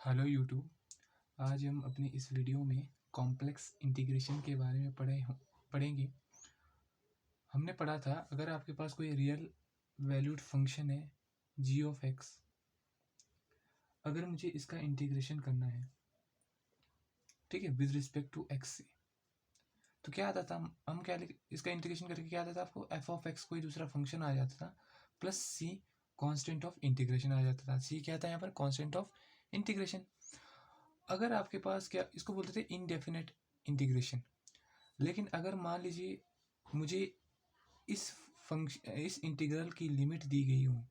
Hello YouTube. आज हम अपनी इस वीडियो में कॉम्प्लेक्स इंटीग्रेशन के बारे में पढ़ेंगे। हमने पढ़ा था अगर आपके पास कोई रियल वैल्यूड फंक्शन है जी ऑफ एक्स, अगर मुझे इसका इंटीग्रेशन करना है, ठीक है, विद रिस्पेक्ट टू एक्स से, तो क्या आता था, हम क्या इसका इंटीग्रेशन करके क्या आता था, आपको एफ ऑफ एक्स कोई दूसरा फंक्शन आ जाता था plus C constant of integration आ जाता था। सी क्या था यहाँ पर, कॉन्स्टेंट ऑफ इंटीग्रेशन। अगर आपके पास क्या इसको बोलते थे इनडेफिनेट इंटीग्रेशन, लेकिन अगर मान लीजिए मुझे इस इंटीग्रल की लिमिट दी गई हो,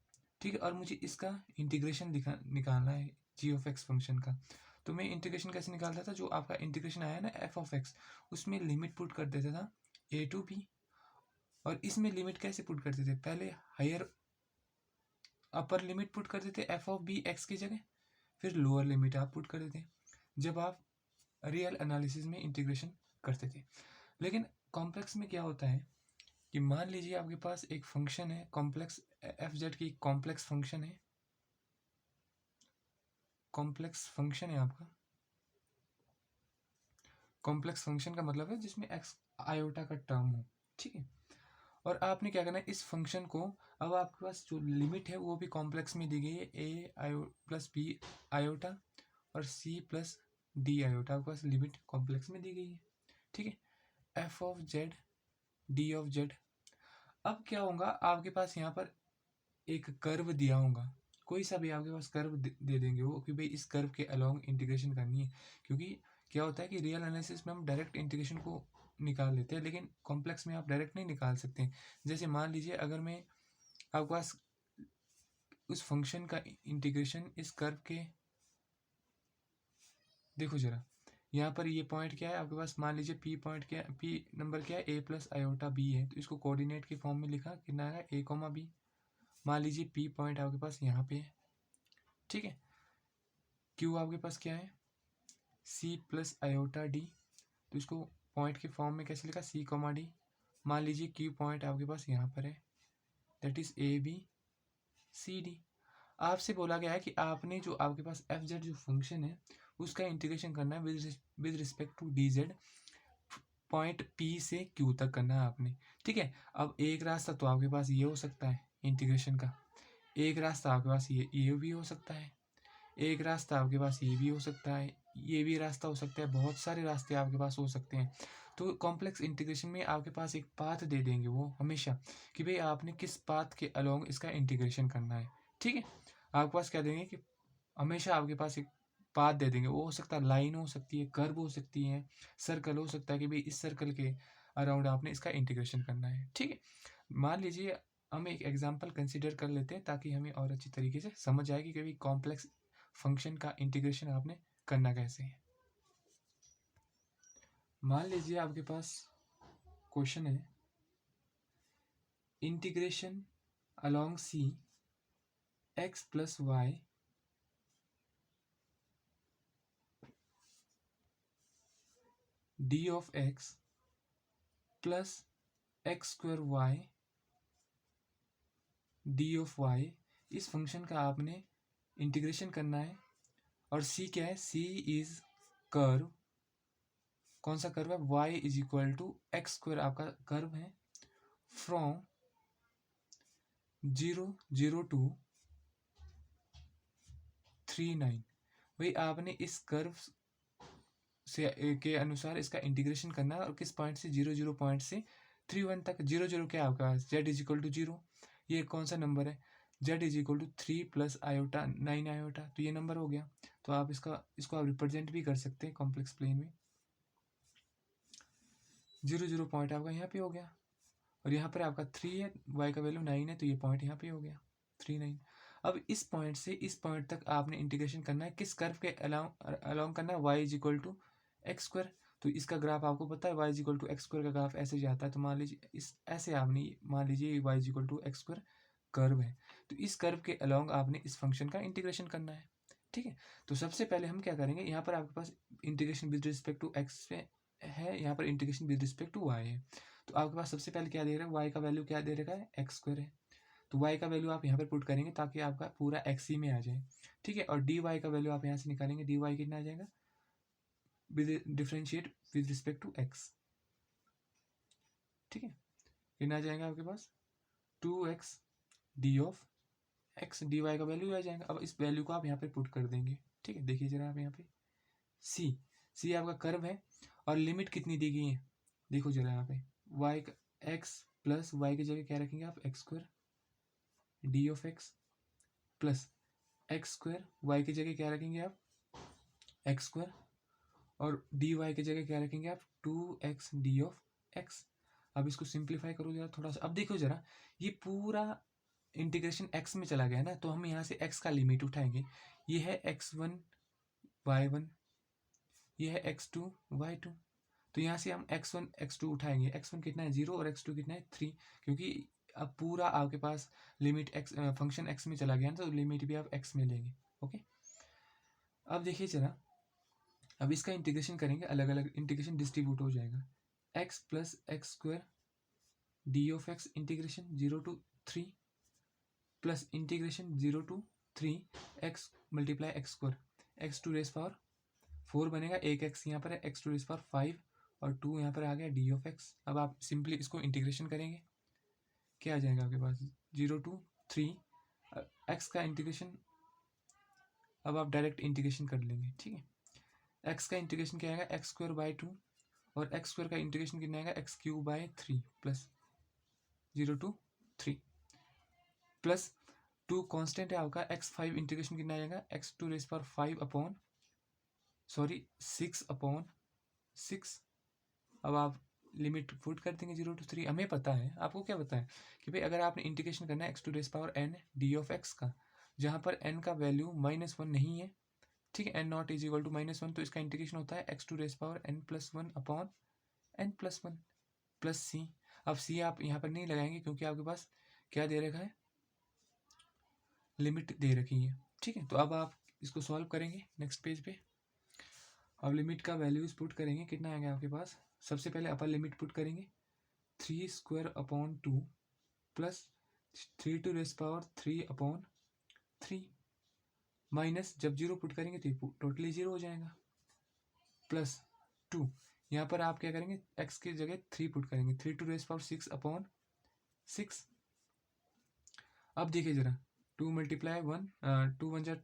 ठीक है, और मुझे इसका इंटीग्रेशन निकालना है जी ऑफ एक्स फंक्शन का, तो मैं इंटीग्रेशन कैसे निकालता था, जो आपका इंटीग्रेशन आया ना एफ ऑफ एक्स, उसमें लिमिट पुट कर देता था ए टू बी। और इसमें लिमिट कैसे पुट करते थे, पहले हायर अपर लिमिट पुट करते थे एफ ऑफ बी एक्स की जगह, फिर लोअर लिमिट आप पुट कर देते जब आप रियल एनालिसिस में इंटीग्रेशन करते थे। लेकिन कॉम्प्लेक्स में क्या होता है कि मान लीजिए आपके पास एक फंक्शन है कॉम्प्लेक्स, एफ जेड की कॉम्प्लेक्स फंक्शन है, कॉम्प्लेक्स फंक्शन है आपका। कॉम्प्लेक्स फंक्शन का मतलब है जिसमें एक्स आयोटा का टर्म हो, ठीक है। और आपने क्या करना है, इस फंक्शन को, अब आपके पास जो लिमिट है वो भी कॉम्प्लेक्स में दी गई है, ए आयो प्लस बी आयोटा और सी प्लस डी आयोटा, आपके पास लिमिट कॉम्प्लेक्स में दी गई है, ठीक है। F of Z D of Z. अब क्या होगा, आपके पास यहाँ पर एक कर्व दिया होगा, कोई सा भी आपके पास कर्व दे देंगे वो, कि भाई इस कर्व के अलोंग इंटीग्रेशन करनी है। क्योंकि क्या होता है कि रियल एनालिसिस में हम डायरेक्ट इंटीग्रेशन को निकाल लेते हैं, लेकिन कॉम्प्लेक्स में आप डायरेक्ट नहीं निकाल सकते। जैसे मान लीजिए अगर मैं आपके पास उस फंक्शन का इंटीग्रेशन इस कर्व के, देखो जरा यहाँ पर ये पॉइंट क्या है आपके पास, मान लीजिए पी पॉइंट क्या है, पी नंबर क्या है, ए प्लस आयोटा बी है, तो इसको कोऑर्डिनेट के फॉर्म में लिखा, कितना है ए कॉमा बी। मान लीजिए पी पॉइंट आपके पास यहाँ पे है, ठीक है। क्यू आपके पास क्या है, सी प्लस आयोटा डी, तो इसको पॉइंट के फॉर्म में कैसे लिखा, सी कॉमा डी। मान लीजिए क्यू पॉइंट आपके पास यहाँ पर है, that is A B C D. आपसे बोला गया है कि आपने जो आपके पास एफ जेड जो फंक्शन है उसका इंटीग्रेशन करना है with respect to D Z, point P से क्यू तक करना है आपने, ठीक है। अब एक रास्ता तो आपके पास ये हो सकता है इंटीग्रेशन का, एक रास्ता आपके पास ये भी हो सकता है, एक रास्ता आपके पास ये भी हो सकता है, ये भी रास्ता हो सकता है, बहुत सारे रास्ते आपके पास हो सकते हैं। तो कॉम्प्लेक्स इंटीग्रेशन में आपके पास एक पाथ दे देंगे वो हमेशा, कि भाई आपने किस पाथ के अलोंग इसका इंटीग्रेशन करना है, ठीक है। आपके पास क्या देंगे कि हमेशा आपके पास एक पाथ दे देंगे, वो हो सकता है लाइन हो सकती है, कर्व हो सकती है, सर्कल हो सकता है, कि भाई इस सर्कल के अराउंड आपने इसका इंटीग्रेशन करना है, ठीक है। मान लीजिए हम एक एग्जांपल कंसीडर कर लेते हैं ताकि हमें और अच्छी तरीके से समझ आए कि भाई कॉम्प्लेक्स फंक्शन का इंटीग्रेशन आपने करना कैसे है। मान लीजिए आपके पास क्वेश्चन है, integration along C X plus Y D of X plus X square Y D of Y, इस फंक्शन का आपने इंटीग्रेशन करना है। और सी क्या है, सी इज कर्व, कौन सा कर्व है, y is equal to X square आपका कर्व है, फ्रॉम 0 0 to 3 9। भाई आपने इस कर्व से के अनुसार इसका इंटीग्रेशन करना है, और किस पॉइंट से, 0 0 पॉइंट से 3 1 तक। 0 0 क्या आपका, z इज इक्वल टू 0, ये कौन सा नंबर है, z is equal to 3 plus iota 9 iota, तो ये नंबर हो गया। तो आप इसको आप रिप्रेजेंट भी कर सकते हैं कॉम्प्लेक्स प्लेन में। 0 0 पॉइंट आपका यहाँ पे हो गया, और यहाँ पर आपका 3 है, y का वैल्यू 9 है, तो ये पॉइंट यहाँ पे हो गया 3 9। अब इस पॉइंट से इस पॉइंट तक आपने इंटीग्रेशन करना है, किस कर्व के अलोंग करना है, y is equal to X square. तो इसका ग्राफ आपको पता है, y is equal to X square का ग्राफ ऐसे जाता है, तो मान लीजिए इस ऐसे आपने, मान लीजिए y is equal to X square curve है, तो इस कर्व के अलोंग आपने इस फंक्शन का इंटीग्रेशन करना है, ठीक है। तो सबसे पहले हम क्या करेंगे, यहाँ पर आपके पास integration with respect to x है, यहाँ पर integration with respect to y है। तो आपके पास सबसे पहले क्या दे रहा है, वाई का वैल्यू क्या दे रखा है, एक्स स्क्वायर है, तो y का वैल्यू आप यहाँ पर पुट करेंगे ताकि आपका पूरा x ही में आ जाए, ठीक है। और dy का वैल्यू आप यहाँ से निकालेंगे, dy कितना आ जाएगा, with differentiate with respect to x, ठीक है। कितना आ जाएगा आपके पास 2x D of x, dy का वैल्यू आ जाएगा। अब इस वैल्यू को आप यहाँ पे पुट कर देंगे, ठीक है। देखिए जरा आप यहाँ पे c आपका कर्व है और लिमिट कितनी दी गई है, देखो जरा यहाँ पे y का x प्लस y की जगह क्या रखेंगे आप, X square D of X plus X square, Y की जगह क्या रखेंगे आप, एक्स स्क्वायर, और डी वाई की जगह क्या रखेंगे आप, 2x डी ऑफ एक्स। अब इसको सिंप्लीफाई करो जरा थोड़ा सा। अब देखो जरा ये पूरा इंटीग्रेशन x में चला गया ना, तो हम यहाँ से x का लिमिट उठाएंगे। ये है x1 y1, ये है x2 y2, तो यहाँ से हम x1 x2 उठाएंगे। x1 कितना है 0 और x2 कितना है 3, क्योंकि अब पूरा आपके पास लिमिट x फंक्शन x में चला गया ना, तो लिमिट भी आप x में लेंगे, ओके। अब देखिए जरा, अब इसका इंटीग्रेशन करेंगे, अलग अलग इंटीग्रेशन डिस्ट्रीब्यूट हो जाएगा। x plus X square D of X integration 0 to 3 plus integration 0 to 3 x multiply X square, X to raise power 4 बनेगा, एक x यहाँ पर है, एक्स टू रेस पावर 5 और 2 यहाँ पर आ गया डी ऑफ एक्स। अब आप सिंपली इसको इंटीग्रेशन करेंगे, क्या आ जाएगा आपके पास 0 to 3 एक्स का इंटीग्रेशन। अब आप डायरेक्ट इंटीग्रेशन कर लेंगे, ठीक है। एक्स का इंटीग्रेशन क्या आएगा, एक्स स्क्वायर बाई 2 और एक्स स्क्वायर का इंटीग्रेशन कितना आएगा, X cube by 3 plus 0 to 3 plus 2 constant है आपका, x5 इंटीग्रेशन कितना आएगा, X to raise power 5 upon 6 upon 6। अब आप लिमिट पुट कर देंगे 0 to 3। हमें पता है, आपको क्या पता है कि भाई अगर आपने इंटीग्रेशन करना है x to raise power n D of X का, जहाँ पर n का वैल्यू -1 नहीं है, ठीक है, n not is equal to -1, तो इसका इंटीग्रेशन होता है x to raise power n+1 upon n+1 plus C. अब सी आप यहाँ पर नहीं लगाएंगे क्योंकि आपके पास क्या दे रखा है, लिमिट दे रखी है, ठीक है। तो अब आप इसको सॉल्व करेंगे नेक्स्ट पेज पे। अब लिमिट का वैल्यूज पुट करेंगे, कितना आएगा आपके पास, सबसे पहले अपर लिमिट पुट करेंगे 3 square upon 2 plus 3 to raise power 3 upon 3 minus, जब 0 पुट करेंगे तो टोटली 0 हो जाएगा, प्लस 2, यहाँ पर आप क्या करेंगे, x की जगह 3 पुट करेंगे, 3 टू रेस पावर 6 अपॉन 6। अब देखिए जरा 2 मल्टीप्लाई 1 2 1 जा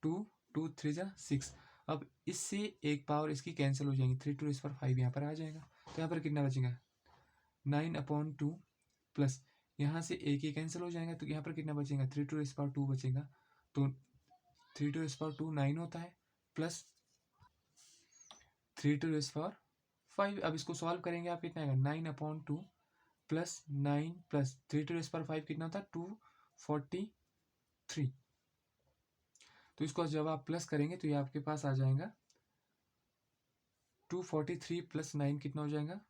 2 2 3 जा 6। अब इससे एक पावर इसकी कैंसिल हो जाएंगी, 3 टू रेस पावर 5 यहाँ पर आ जाएगा, तो यहाँ पर कितना बचेगा 9/2 प्लस यहाँ से एक ही कैंसिल हो जाएगा, तो यहाँ पर कितना बचेगा 3 टू रेस पावर 2 बचेगा, तो 3 टू रेस पावर 2 9 होता है, प्लस 3 टू रेस पावर 5। अब इसको सॉल्व करेंगे आप, कितना आएगा 9/2 plus 9 plus 3 to raise power 5 कितना होता है 243। तो इसको जब आप प्लस करेंगे तो ये आपके पास आ जाएगा 243 प्लस 9 कितना हो जाएगा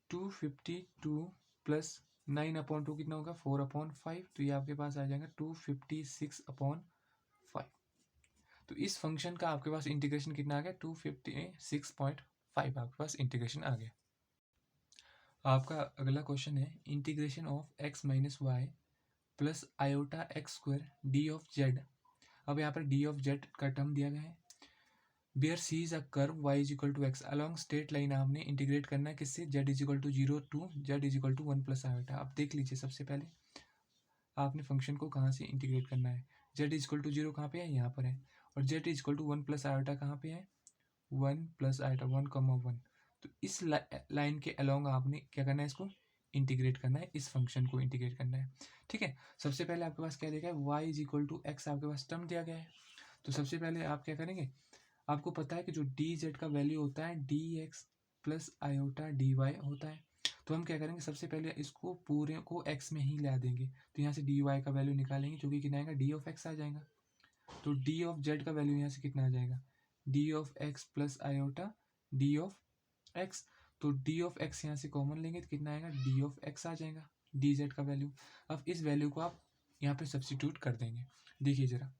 252 प्लस 9/2 कितना होगा 4/5, तो ये आपके पास आ जाएगा 256/5। तो इस फंक्शन का आपके पास इंटीग्रेशन कितना आ गया 256.5 आपके पास इंटीग्रेशन आ गया। आपका अगला क्वेश्चन है integration of x minus Y plus iota x square D of Z. अब यहाँ पर डी ऑफ जेड का टर्म दिया गया है, where C is a curve y is equal to X along straight line आपने इंटीग्रेट करना है किससे, z is equal to 0 to z is equal to 1 plus iota. अब देख लीजिए सबसे पहले आपने फंक्शन को कहाँ से इंटीग्रेट करना है, z इज इक्वल टू 0 कहाँ पे है, यहाँ पर है, और z is equal to 1 plus iota कहाँ पे है, 1 प्लस आयोटा 1,1। तो इस लाइन के अलॉन्ग आपने क्या करना है, इसको इंटीग्रेट करना है, इस फंक्शन को इंटीग्रेट करना है, ठीक है। सबसे पहले आपके पास क्या देखा है, y is equal to X आपके पास टर्म दिया गया है, तो सबसे पहले आप क्या करेंगे, आपको पता है कि जो डी जेड का वैल्यू होता है d x plus iota d y होता है, तो हम क्या करेंगे सबसे पहले इसको पूरे को x में ही ला देंगे, तो यहाँ से डी वाई का वैल्यू निकालेंगे जो कि कितना आएगा डी ऑफ एक्स आ जाएगा, तो डी ऑफ जेड का वैल्यू यहाँ से कितना आ जाएगा D of X plus iota d of x, तो डी ऑफ एक्स यहाँ से कॉमन लेंगे तो कितना आएगा डी ऑफ एक्स आ जाएगा डी जेड का वैल्यू। अब इस वैल्यू को आप यहाँ पे सब्स्टिट्यूट कर देंगे, देखिए जरा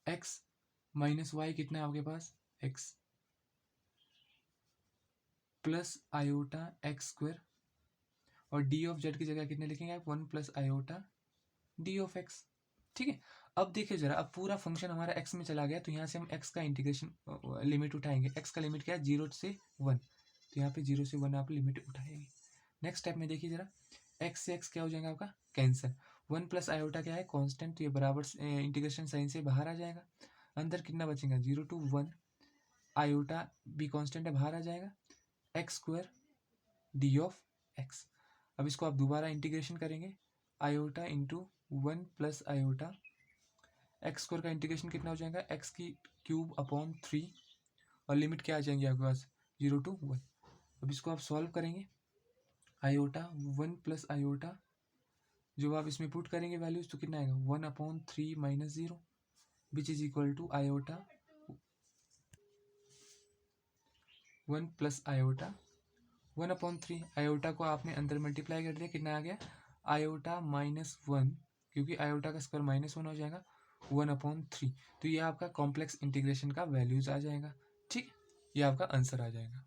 एक्स माइनस वाई कितना है आपके पास x plus iota x square और डी ऑफ जेड की जगह कितने लिखेंगे आप, 1 plus iota d of x. ठीक है, अब देखिए जरा, अब पूरा फंक्शन हमारा एक्स में चला गया, तो यहाँ से हम एक्स का इंटीग्रेशन लिमिट उठाएंगे। एक्स का लिमिट क्या है, 0 से 1, तो यहाँ पे 0 से 1 आप लिमिट उठाएंगे। नेक्स्ट स्टेप में देखिए जरा, एक्स से एक्स क्या हो जाएगा आपका, कैंसिल। 1 प्लस आयोटा क्या है, कांस्टेंट, तो ये बराबर इंटीग्रेशन साइन से बाहर आ जाएगा। अंदर कितना बचेगा, 0 to 1, आयोटा भी कांस्टेंट है, बाहर आ जाएगा, x square D of x. अब इसको आप दोबारा इंटीग्रेशन करेंगे, iota into 1 plus iota, x square का इंटीग्रेशन कितना हो जाएगा, एक्स की क्यूब अपॉन 3, और लिमिट क्या आ जाएंगे आपके पास, 0 to 1। अब इसको आप सॉल्व करेंगे, आयोटा 1 प्लस आयोटा, जो आप इसमें पुट करेंगे वैल्यूज, तो कितना आएगा, 1/3 minus 0, which is equal to iota 1 plus iota 1/3। Iota को आपने अंदर मल्टीप्लाई कर दिया, कितना आ गया, आयोटा -1, क्योंकि आयोटा का स्क्वायर -1 हो जाएगा, 1/3। तो ये आपका कॉम्प्लेक्स इंटीग्रेशन का वैल्यूज आ जाएगा। ठीक, ये आपका आंसर आ जाएगा।